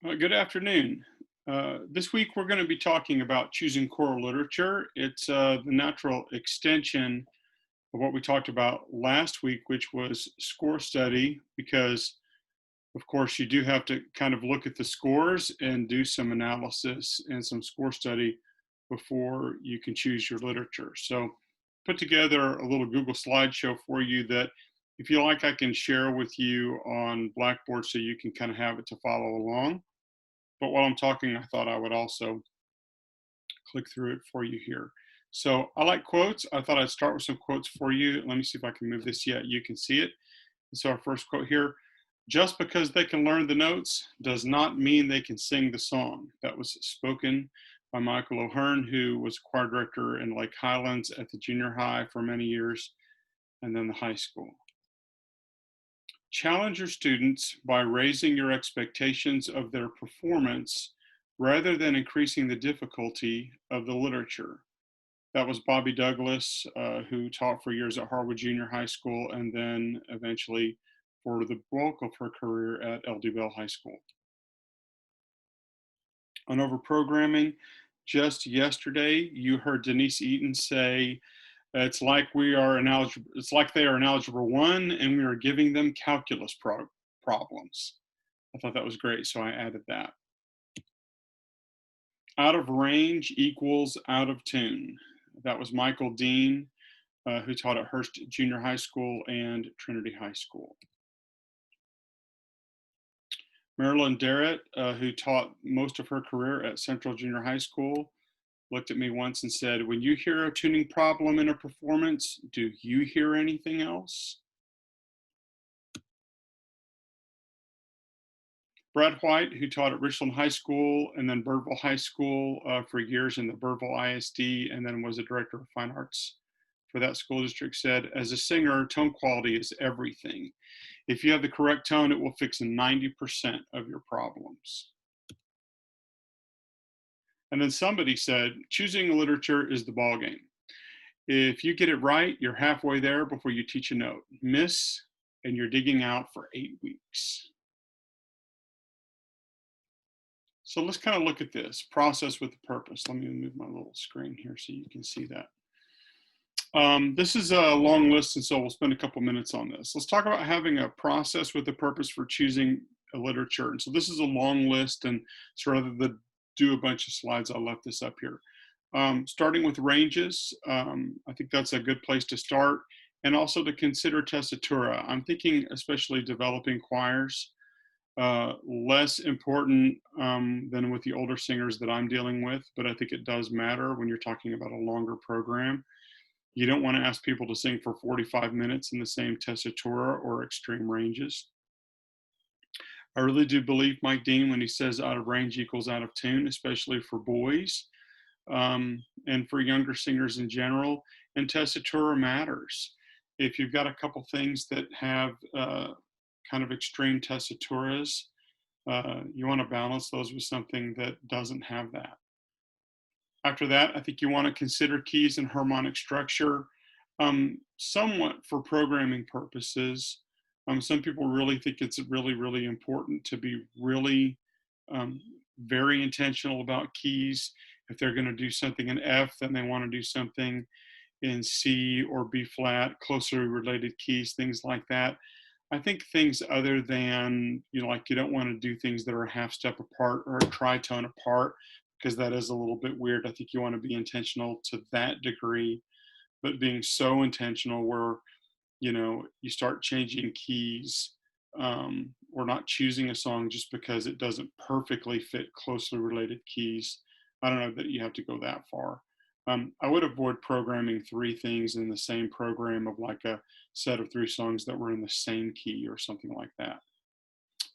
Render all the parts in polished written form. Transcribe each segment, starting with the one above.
Good afternoon. This week we're going to be talking about choosing choral literature. It's the natural extension of what we talked about last week, which was score study, because of course you do have to kind of look at the scores and do some analysis and some score study before you can choose your literature. So put together a little Google slideshow for you that if you like, I can share with you on Blackboard so you can kind of have it to follow along. But while I'm talking, I thought I would also click through it for you here. So I like quotes. I thought I'd start with some quotes for you. Let me see if I can move this yet. You can see it. So our first quote here, just because they can learn the notes does not mean they can sing the song. That was spoken by Michael O'Hearn, who was choir director in Lake Highlands at the junior high for many years and then the high school. Challenge your students by raising your expectations of their performance rather than increasing the difficulty of the literature. That was Bobby Douglas, who taught for years at Harwood Junior High School and then eventually for the bulk of her career at LD Bell High School. On overprogramming, just yesterday, you heard Denise Eaton say, it's like we are in algebra, it's like they are in algebra one and we are giving them calculus problems. I thought that was great, so I added that. Out of range equals out of tune. That was Michael Dean, who taught at Hurst Junior High School and Trinity High School. Marilyn Darrett, who taught most of her career at Central Junior High School, looked at me once and said, when you hear a tuning problem in a performance, do you hear anything else? Brad White, who taught at Richland High School and then Birdville High School for years in the Birdville ISD, and then was a director of fine arts for that school district, said, as a singer, tone quality is everything. If you have the correct tone, it will fix 90% of your problems. And then somebody said, choosing literature is the ball game. If you get it right, you're halfway there before you teach a note. Miss, and you're digging out for 8 weeks. So let's kind of look at this process with a purpose. Let me move my little screen here so you can see that. This is a long list, and so we'll spend a couple minutes on this. Let's talk about having a process with a purpose for choosing a literature. And so this is a long list, and so rather than do a bunch of slides, I'll left this up here. Starting with ranges, I think that's a good place to start, and also to consider tessitura. I'm thinking especially developing choirs, less important than with the older singers that I'm dealing with, but I think it does matter when you're talking about a longer program. You don't want to ask people to sing for 45 minutes in the same tessitura or extreme ranges. I really do believe Mike Dean when he says out of range equals out of tune, especially for boys and for younger singers in general. And tessitura matters. If you've got a couple things that have kind of extreme tessituras, you want to balance those with something that doesn't have that. After that, I think you want to consider keys and harmonic structure, somewhat for programming purposes. Some people really think it's really, really important to be really very intentional about keys. If they're going to do something in F, then they want to do something in C or B flat, closely related keys, things like that. I think things other than, like you don't want to do things that are a half step apart or a tritone apart, because that is a little bit weird. I think you want to be intentional to that degree, but being so intentional where, you start changing keys or not choosing a song just because it doesn't perfectly fit closely related keys. I don't know that you have to go that far. I would avoid programming 3 things in the same program of like a set of 3 songs that were in the same key or something like that.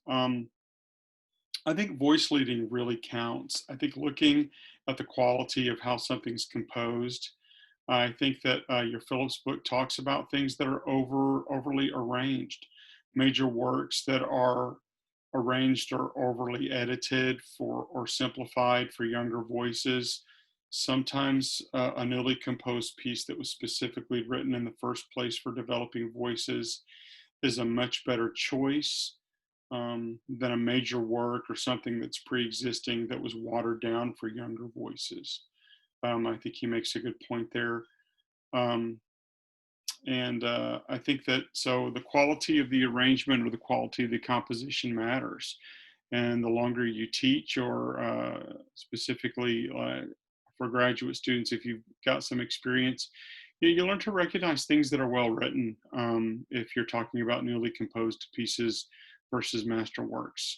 I think voice leading really counts. I think looking at the quality of how something's composed. I think that your Phillips book talks about things that are overly arranged, major works that are arranged or overly edited for or simplified for younger voices. Sometimes a newly composed piece that was specifically written in the first place for developing voices is a much better choice than a major work or something that's pre-existing that was watered down for younger voices. I think he makes a good point there. Um, and I think that so the quality of the arrangement or the quality of the composition matters. And the longer you teach, or specifically for graduate students, if you've got some experience, you learn to recognize things that are well written if you're talking about newly composed pieces versus masterworks.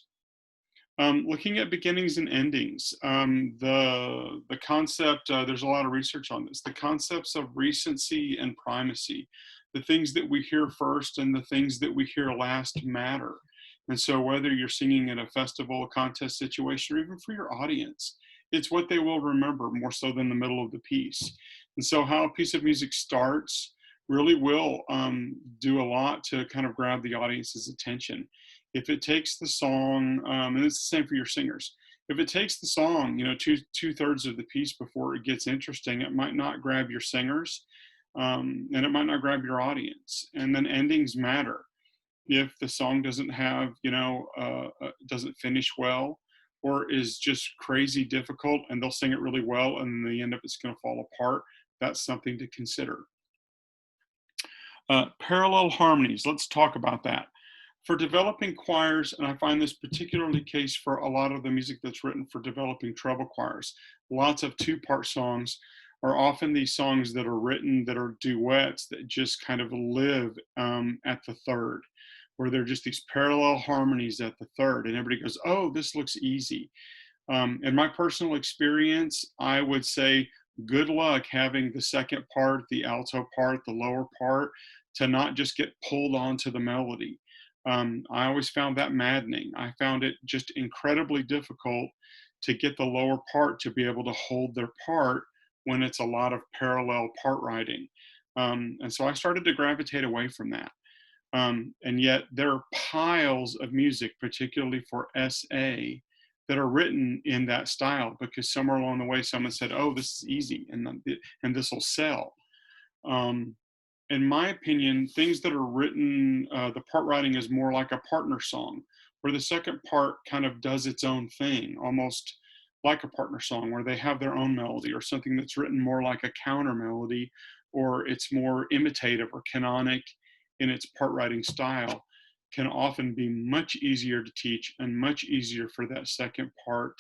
Looking at beginnings and endings, the concept, there's a lot of research on this, the concepts of recency and primacy, the things that we hear first and the things that we hear last matter. And so whether you're singing at a festival, a contest situation, or even for your audience, it's what they will remember more so than the middle of the piece. And so how a piece of music starts really will do a lot to kind of grab the audience's attention. If it takes the song, and it's the same for your singers, if it takes the song, you know, two-thirds of the piece before it gets interesting, it might not grab your singers, and it might not grab your audience. And then endings matter. If the song doesn't have, you know, doesn't finish well, or is just crazy difficult, and they'll sing it really well, and in the end of it's going to fall apart, that's something to consider. Parallel harmonies, let's talk about that. For developing choirs, and I find this particularly case for a lot of the music that's written for developing treble choirs, lots of two-part songs are often these songs that are written that are duets that just kind of live at the third, where they're just these parallel harmonies at the third, and everybody goes, oh, this looks easy. In my personal experience, I would say good luck having the second part, the alto part, the lower part, to not just get pulled onto the melody. I always found that maddening. I found it just incredibly difficult to get the lower part to be able to hold their part when it's a lot of parallel part writing. And so I started to gravitate away from that. And yet there are piles of music, particularly for SA, that are written in that style because somewhere along the way someone said, oh, this is easy and this will sell. In my opinion, things that are written, the part writing is more like a partner song, where the second part kind of does its own thing, almost like a partner song, where they have their own melody, or something that's written more like a counter melody, or it's more imitative or canonic in its part writing style, can often be much easier to teach and much easier for that second part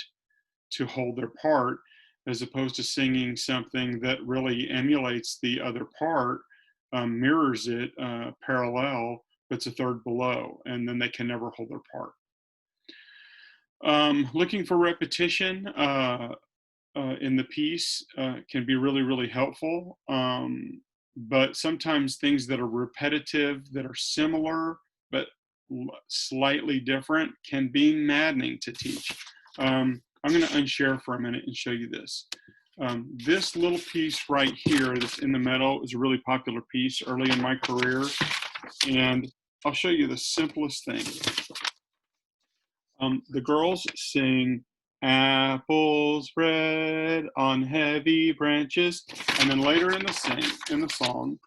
to hold their part, as opposed to singing something that really emulates the other part, mirrors it parallel, but it's a third below, and then they can never hold their part. Looking for repetition in the piece can be really, really helpful. But sometimes things that are repetitive, that are similar, but slightly different, can be maddening to teach. I'm going to unshare for a minute and show you this. This little piece right here that's in the middle is a really popular piece early in my career, and I'll show you the simplest thing. The girls sing apples red on heavy branches, and then later in the song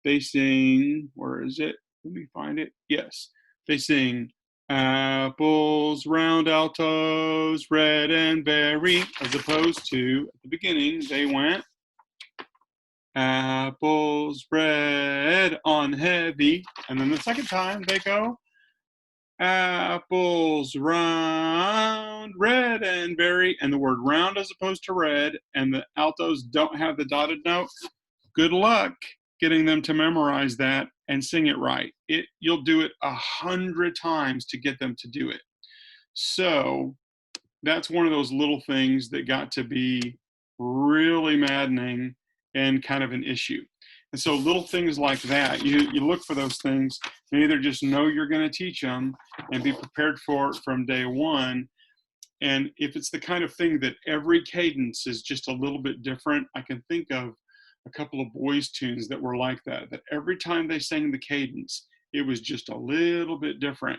they sing, where is it? Let me find it. Yes, they sing apples round altos red and berry, as opposed to at the beginning they went apples red on heavy, and then the second time they go apples round red and berry, and the word round as opposed to red, and the altos don't have the dotted note. Good luck getting them to memorize that and sing it right. You'll do it 100 times to get them to do it. So that's one of those little things that got to be really maddening and kind of an issue. And so little things like that, you look for those things and either just know you're going to teach them and be prepared for it from day one. And if it's the kind of thing that every cadence is just a little bit different, I can think of a couple of boys' tunes that were like that every time they sang the cadence, it was just a little bit different.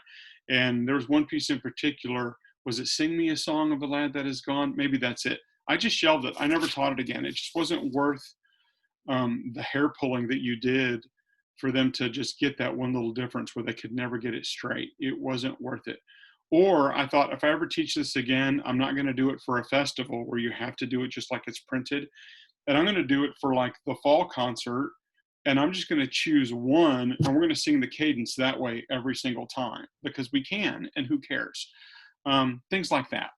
And there was one piece in particular, was it Sing Me a Song of the Lad That Is Gone? Maybe that's it. I just shelved it. I never taught it again. It just wasn't worth the hair pulling that you did for them to just get that one little difference where they could never get it straight. It wasn't worth it. Or I thought, if I ever teach this again, I'm not going to do it for a festival where you have to do it just like it's printed. And I'm going to do it for like the fall concert. And I'm just going to choose one, and we're going to sing the cadence that way every single time because we can, and who cares? Things like that.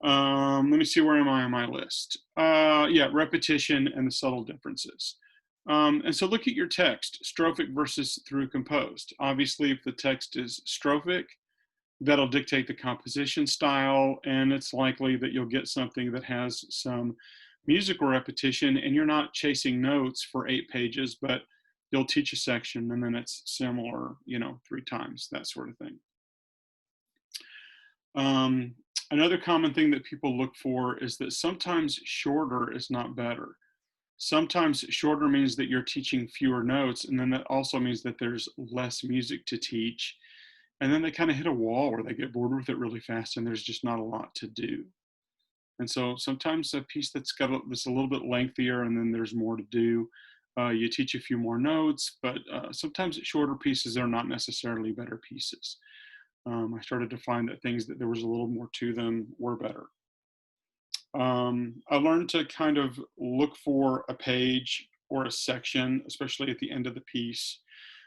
Let me see, where am I on my list? Yeah, repetition and the subtle differences. And so look at your text, strophic versus through composed. Obviously, if the text is strophic, that'll dictate the composition style, and it's likely that you'll get something that has some musical repetition, and you're not chasing notes for 8 pages, but you'll teach a section and then it's similar, 3 times, that sort of thing. Another common thing that people look for is that sometimes shorter is not better. Sometimes shorter means that you're teaching fewer notes, and then that also means that there's less music to teach. And then they kind of hit a wall where they get bored with it really fast, and there's just not a lot to do. And so sometimes a piece that's a little bit lengthier, and then there's more to do. You teach a few more notes, but sometimes shorter pieces are not necessarily better pieces. I started to find that things that there was a little more to them were better. I learned to kind of look for a page or a section, especially at the end of the piece,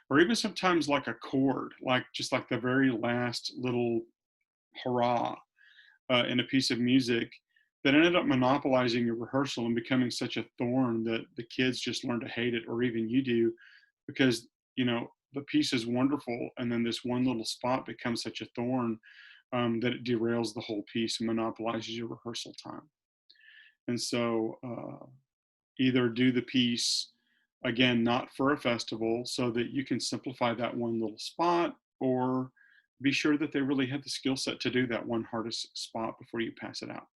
or even sometimes like a chord, like just like the very last little hurrah in a piece of music that ended up monopolizing your rehearsal and becoming such a thorn that the kids just learn to hate it, or even you do, because the piece is wonderful, and then this one little spot becomes such a thorn that it derails the whole piece and monopolizes your rehearsal time. And so either do the piece, again, not for a festival, so that you can simplify that one little spot, or be sure that they really have the skill set to do that one hardest spot before you pass it out.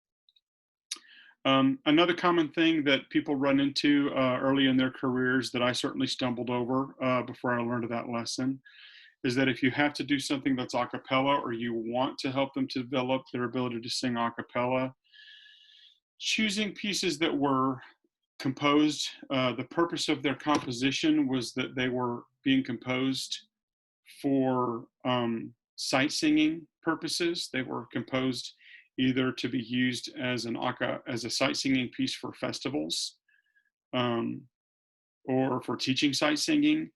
Another common thing that people run into early in their careers that I certainly stumbled over before I learned that lesson is that if you have to do something that's a cappella, or you want to help them to develop their ability to sing a cappella, choosing pieces that were composed, the purpose of their composition was that they were being composed for sight singing purposes. They were composed either to be used as a sight singing piece for festivals, or for teaching sight singing.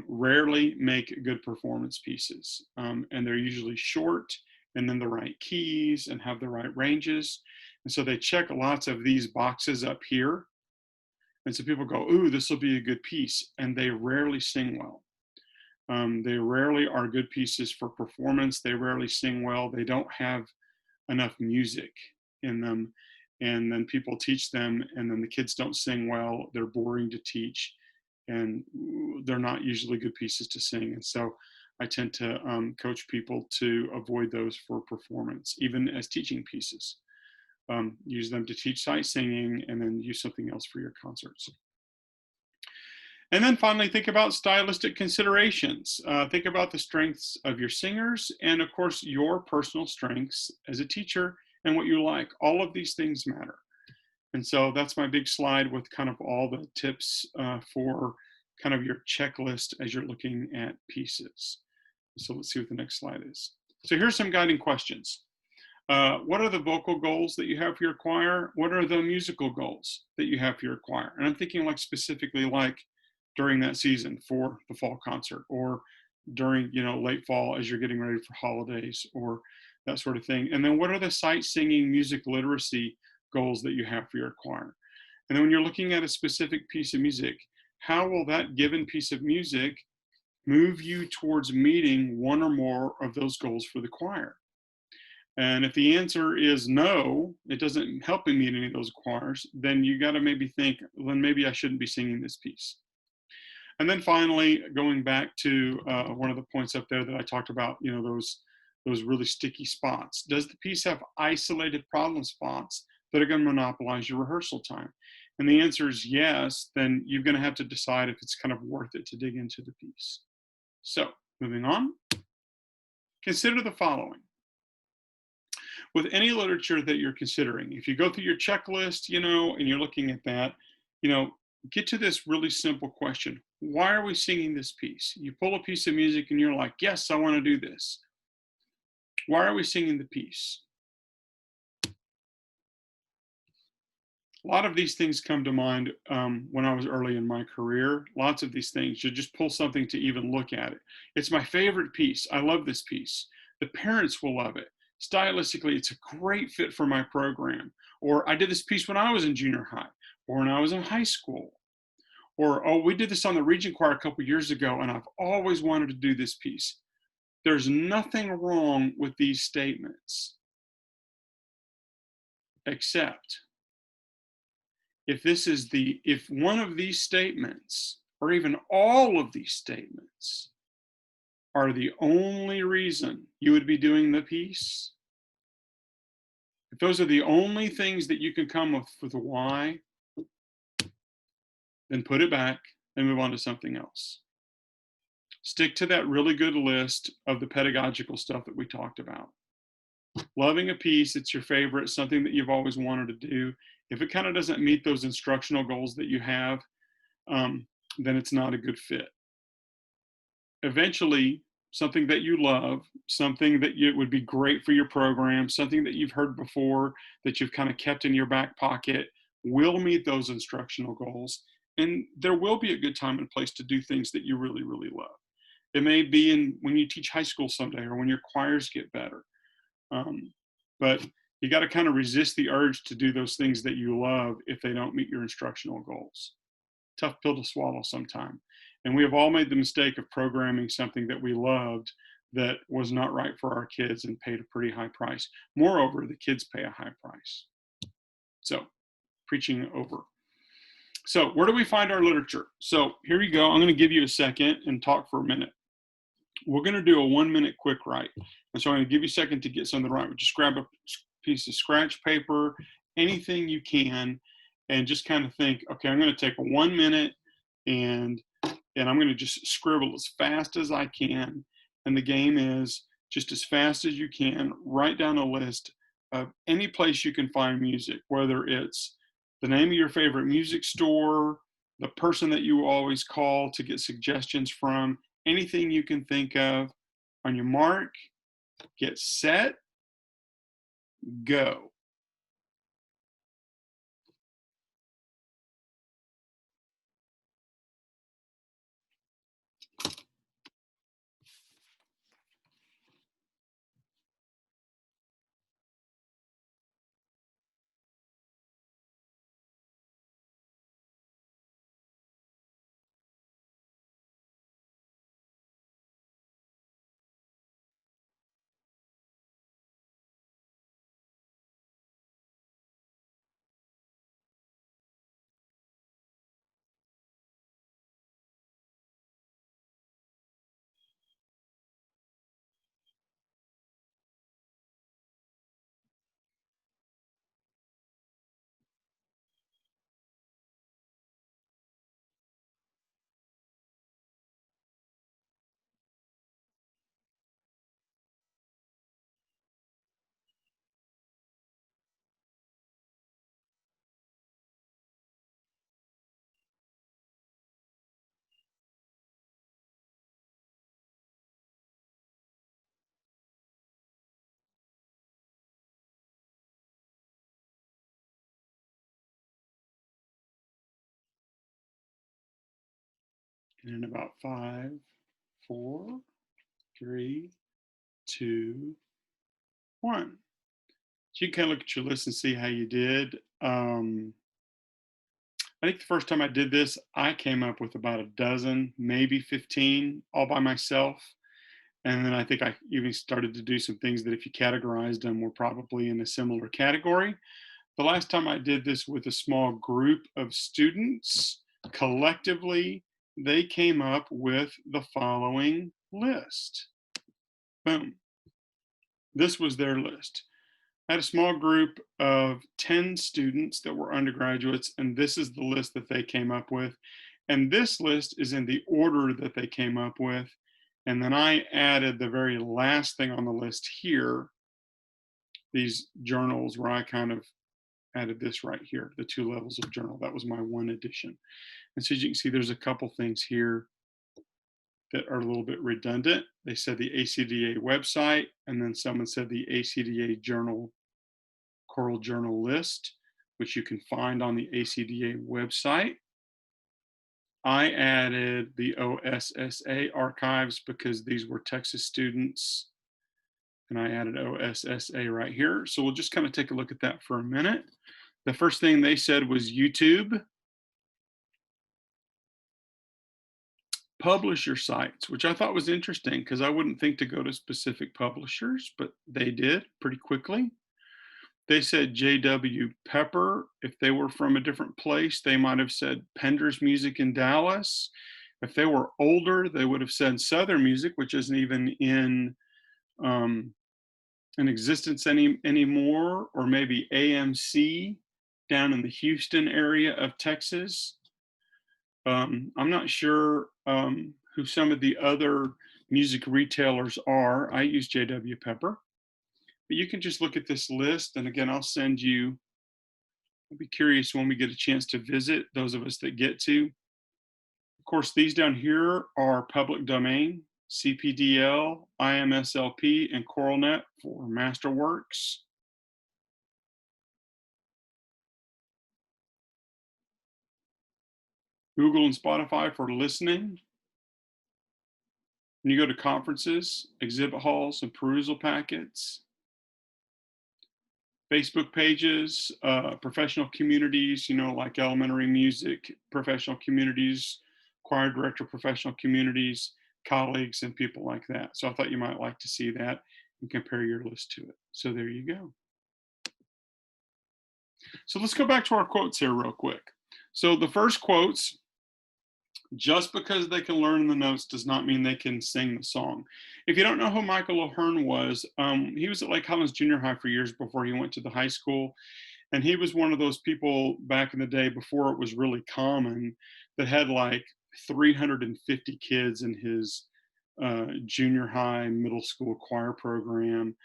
Rarely make good performance pieces, and they're usually short, and then the right keys, and have the right ranges. And so they check lots of these boxes up here. And so people go, ooh, this will be a good piece. And they rarely sing well. They rarely are good pieces for performance. They rarely sing well. They don't have enough music in them. And then people teach them, and then the kids don't sing well. They're boring to teach, and they're not usually good pieces to sing. And so I tend to coach people to avoid those for performance, even as teaching pieces. Use them to teach sight singing, and then use something else for your concerts. And then finally, think about stylistic considerations. Think about the strengths of your singers, and of course, your personal strengths as a teacher and what you like. All of these things matter. And so that's my big slide with kind of all the tips for kind of your checklist as you're looking at pieces. So let's see what the next slide is. So here's some guiding questions. What are the vocal goals that you have for your choir? What are the musical goals that you have for your choir? And I'm thinking like specifically like during that season for the fall concert, or during, late fall as you're getting ready for holidays, or that sort of thing. And then what are the sight singing music literacy goals that you have for your choir? And then when you're looking at a specific piece of music, how will that given piece of music move you towards meeting one or more of those goals for the choir? And if the answer is no, it doesn't help me meet any of those choirs, then you got to maybe think, well, then maybe I shouldn't be singing this piece. And then finally, going back to one of the points up there that I talked about, those really sticky spots. Does the piece have isolated problem spots that are going to monopolize your rehearsal time? And the answer is yes, then you're going to have to decide if it's kind of worth it to dig into the piece. So moving on, consider the following. With any literature that you're considering, if you go through your checklist, and you're looking at that, get to this really simple question. Why are we singing this piece? You pull a piece of music and you're like, yes, I want to do this. Why are we singing the piece? A lot of these things come to mind when I was early in my career. Lots of these things, you just pull something to even look at it. It's my favorite piece. I love this piece. The parents will love it. Stylistically, it's a great fit for my program. Or I did this piece when I was in junior high, or when I was in high school. Or, oh, we did this on the Regent Choir a couple years ago, and I've always wanted to do this piece. There's nothing wrong with these statements, except if one of these statements, or even all of these statements, are the only reason you would be doing the piece, if those are the only things that you can come up with the why, then put it back and move on to something else. Stick to that really good list of the pedagogical stuff that we talked about. Loving a piece, it's your favorite, something that you've always wanted to do. If it kind of doesn't meet those instructional goals that you have, then it's not a good fit. Eventually, something that you love, something that would be great for your program, something that you've heard before that you've kind of kept in your back pocket will meet those instructional goals. And there will be a good time and place to do things that you really, really love. It may be when you teach high school someday, or when your choirs get better. But you got to kind of resist the urge to do those things that you love if they don't meet your instructional goals. Tough pill to swallow sometime. And we have all made the mistake of programming something that we loved that was not right for our kids and paid a pretty high price. Moreover, the kids pay a high price. So, preaching over. So, where do we find our literature? So, here you go. I'm going to give you a second and talk for a minute. We're going to do a 1-minute quick write. And so I'm going to give you a second to get something right. Just grab a piece of scratch paper, anything you can, and just kind of think, okay, I'm going to take a 1 minute and I'm going to just scribble as fast as I can. And the game is just as fast as you can, write down a list of any place you can find music, whether it's the name of your favorite music store, the person that you always call to get suggestions from, anything you can think of. On your mark, get set, go. And in about 5, 4, 3, 2, 1. So you can kind of look at your list and see how you did. I think the first time I did this, I came up with about a dozen, maybe 15, all by myself. And then I think I even started to do some things that if you categorized them were probably in a similar category. The last time I did this with a small group of students, collectively, they came up with the following list. Boom. This was their list. I had a small group of 10 students that were undergraduates, and this is the list that they came up with. And this list is in the order that they came up with. And then I added the very last thing on the list here, these journals where I kind of added this right here, the 2 levels of journal. That was my one addition. And so as you can see, there's a couple things here that are a little bit redundant. They said the ACDA website, and then someone said the ACDA journal, Choral Journal list, which you can find on the ACDA website. I added the OSSA archives because these were Texas students, and I added OSSA right here. So we'll just kind of take a look at that for a minute. The first thing they said was YouTube. Publisher sites, which I thought was interesting because I wouldn't think to go to specific publishers, but they did pretty quickly. They said J.W. Pepper. If they were from a different place, they might have said Pender's Music in Dallas. If they were older, they would have said Southern Music, which isn't even in existence anymore, or maybe AMC down in the Houston area of Texas. I'm not sure who some of the other music retailers are. I use J.W. Pepper, but you can just look at this list. And again, I'll send you, I'll be curious when we get a chance to visit, those of us that get to. Of course, these down here are public domain, CPDL, IMSLP, and CoralNet for Masterworks. Google and Spotify for listening. When you go to conferences, exhibit halls, and perusal packets. Facebook pages, professional communities, like elementary music, professional communities, choir director, professional communities, colleagues, and people like that. So I thought you might like to see that and compare your list to it. So there you go. So let's go back to our quotes here real quick. So the first quotes, just because they can learn the notes does not mean they can sing the song. If you don't know who Michael O'Hearn was, he was at Lake Highlands Junior High for years before he went to the high school. And he was one of those people back in the day before it was really common that had like 350 kids in his junior high, middle school choir program.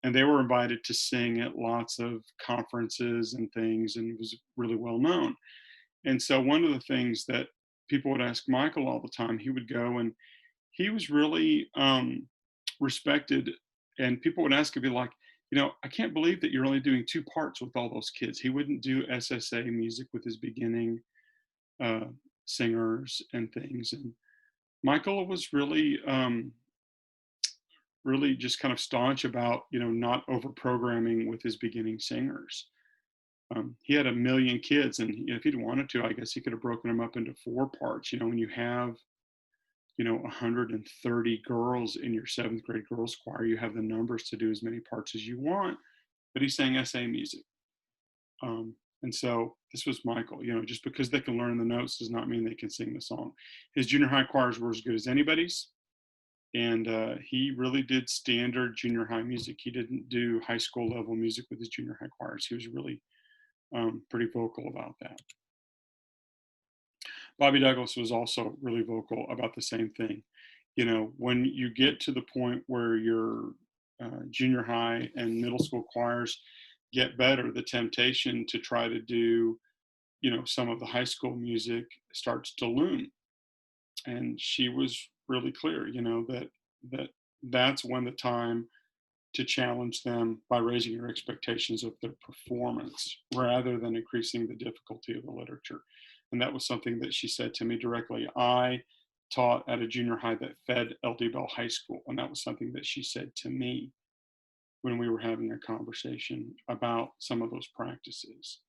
And they were invited to sing at lots of conferences and things, and was really well known. And so one of the things that people would ask Michael all the time, he would go, and he was really respected. And people would ask him, be like, I can't believe that you're only doing 2 parts with all those kids. He wouldn't do SSA music with his beginning singers and things. And Michael was really, really just kind of staunch about, not over programming with his beginning singers. He had 1 million kids, and if he'd wanted to, I guess he could have broken them up into 4 parts. When you have 130 girls in your 7th grade girls choir, you have the numbers to do as many parts as you want. But he sang SA music, and so this was Michael. Just because they can learn the notes does not mean they can sing the song. His junior high choirs were as good as anybody's, and he really did standard junior high music. He didn't do high school level music with his junior high choirs. He was really pretty vocal about that. Bobby Douglas was also really vocal about the same thing. When you get to the point where your junior high and middle school choirs get better, the temptation to try to do, some of the high school music starts to loom. And she was really clear, that's when the time to challenge them by raising your expectations of their performance rather than increasing the difficulty of the literature. And that was something that she said to me directly. I taught at a junior high that fed LD Bell High School, and that was something that she said to me when we were having a conversation about some of those practices.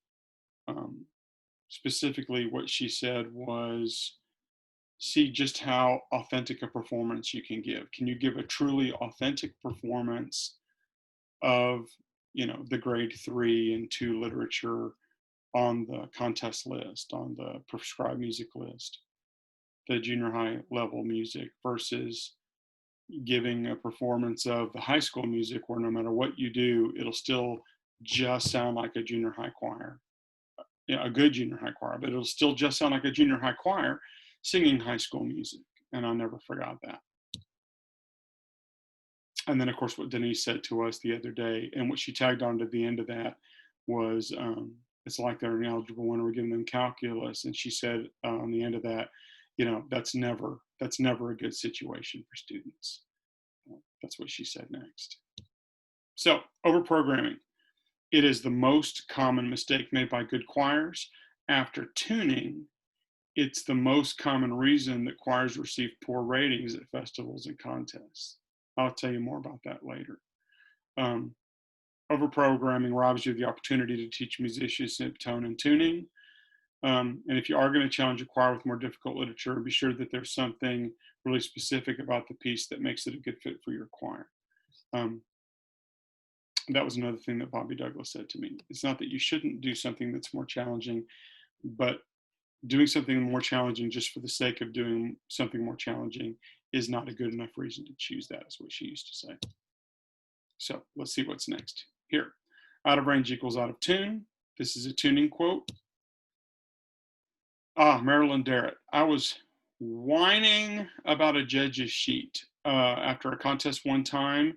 Specifically, what she said was, see just how authentic a performance you can give. Can you give a truly authentic performance of, the grade 3 and 2 literature on the contest list, on the prescribed music list, the junior high level music, versus giving a performance of the high school music where no matter what you do, it'll still just sound like a junior high choir, a good junior high choir, but it'll still just sound like a junior high choir singing high school music. And I never forgot that. And then, of course, what Denise said to us the other day, and what she tagged on to the end of that was, It's like they're in Algebra 1, we're giving them calculus. And she said on the end of that, that's never a good situation for students. That's what she said next. So, overprogramming. It is the most common mistake made by good choirs. After tuning, it's the most common reason that choirs receive poor ratings at festivals and contests. I'll tell you more about that later. Overprogramming robs you of the opportunity to teach musicianship, tone, and tuning. And if you are going to challenge a choir with more difficult literature, be sure that there's something really specific about the piece that makes it a good fit for your choir. That was another thing that Bobby Douglas said to me. It's not that you shouldn't do something that's more challenging, but doing something more challenging just for the sake of doing something more challenging is not a good enough reason to choose that, is what she used to say. So let's see what's next. Here, out of range equals out of tune. This is a tuning quote. Marilyn Darrett. I was whining about a judge's sheet after a contest one time.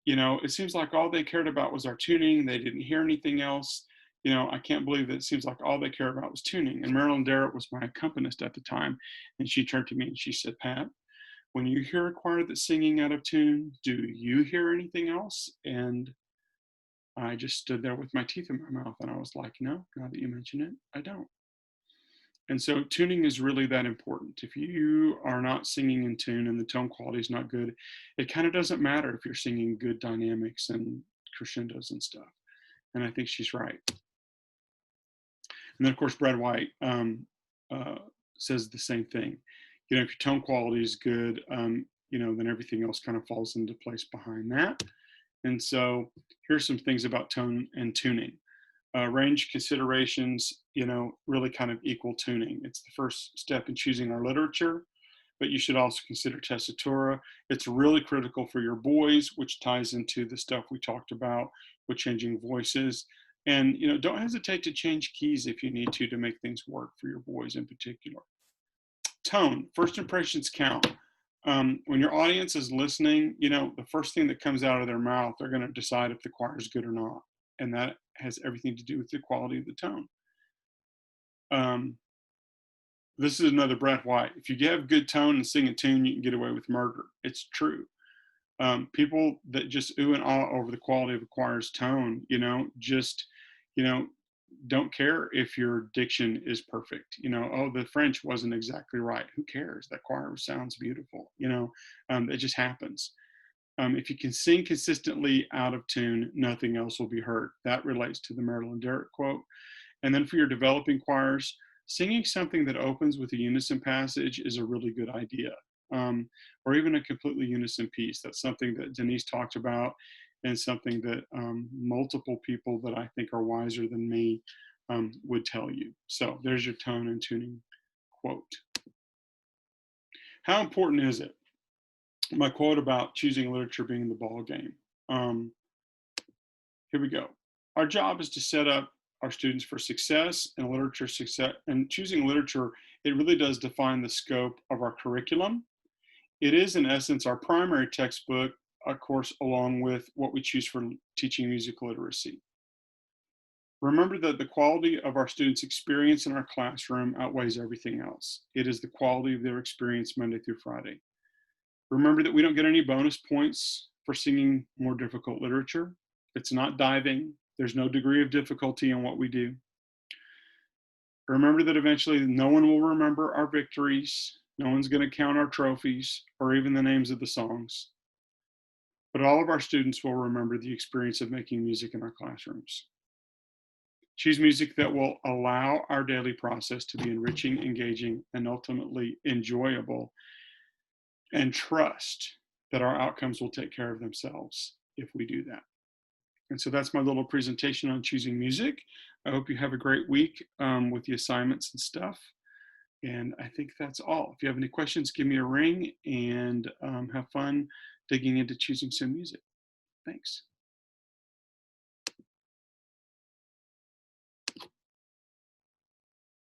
It seems like all they cared about was our tuning. They didn't hear anything else. I can't believe that it seems like all they care about was tuning. And Marilyn Darrett was my accompanist at the time. And she turned to me and she said, Pat, when you hear a choir that's singing out of tune, do you hear anything else? And I just stood there with my teeth in my mouth. And I was like, no, now that you mention it, I don't. And so tuning is really that important. If you are not singing in tune and the tone quality is not good, it kind of doesn't matter if you're singing good dynamics and crescendos and stuff. And I think she's right. And then, of course, Brad White says the same thing. If your tone quality is good, then everything else kind of falls into place behind that. And so here's some things about tone and tuning. Range considerations, really kind of equal tuning. It's the first step in choosing our literature, but you should also consider tessitura. It's really critical for your boys, which ties into the stuff we talked about with changing voices. And, don't hesitate to change keys if you need to make things work for your boys in particular. Tone, first impressions count. When your audience is listening, the first thing that comes out of their mouth, they're going to decide if the choir is good or not. And that has everything to do with the quality of the tone. This is another Brad White. If you have good tone and sing a tune, you can get away with murder. It's true. People that just ooh and ah over the quality of a choir's tone, don't care if your diction is perfect. The French wasn't exactly right. Who cares? That choir sounds beautiful. It just happens. If you can sing consistently out of tune, nothing else will be heard. That relates to the Marilyn Darrett quote. And then for your developing choirs, singing something that opens with a unison passage is a really good idea. Or even a completely unison piece. That's something that Denise talked about and something that multiple people that I think are wiser than me would tell you. So there's your tone and tuning quote. How important is it? My quote about choosing literature being the ball game. Here we go. Our job is to set up our students for success and literature success. And choosing literature, it really does define the scope of our curriculum. It is, in essence, our primary textbook, of course, along with what we choose for teaching music literacy. Remember that the quality of our students' experience in our classroom outweighs everything else. It is the quality of their experience Monday through Friday. Remember that we don't get any bonus points for singing more difficult literature. It's not diving. There's no degree of difficulty in what we do. Remember that eventually no one will remember our victories. No one's going to count our trophies or even the names of the songs. But all of our students will remember the experience of making music in our classrooms. Choose music that will allow our daily process to be enriching, engaging, and ultimately enjoyable. And trust that our outcomes will take care of themselves if we do that. And so that's my little presentation on choosing music. I hope you have a great week with the assignments and stuff. And I think that's all. If you have any questions, give me a ring and have fun digging into choosing some music. Thanks.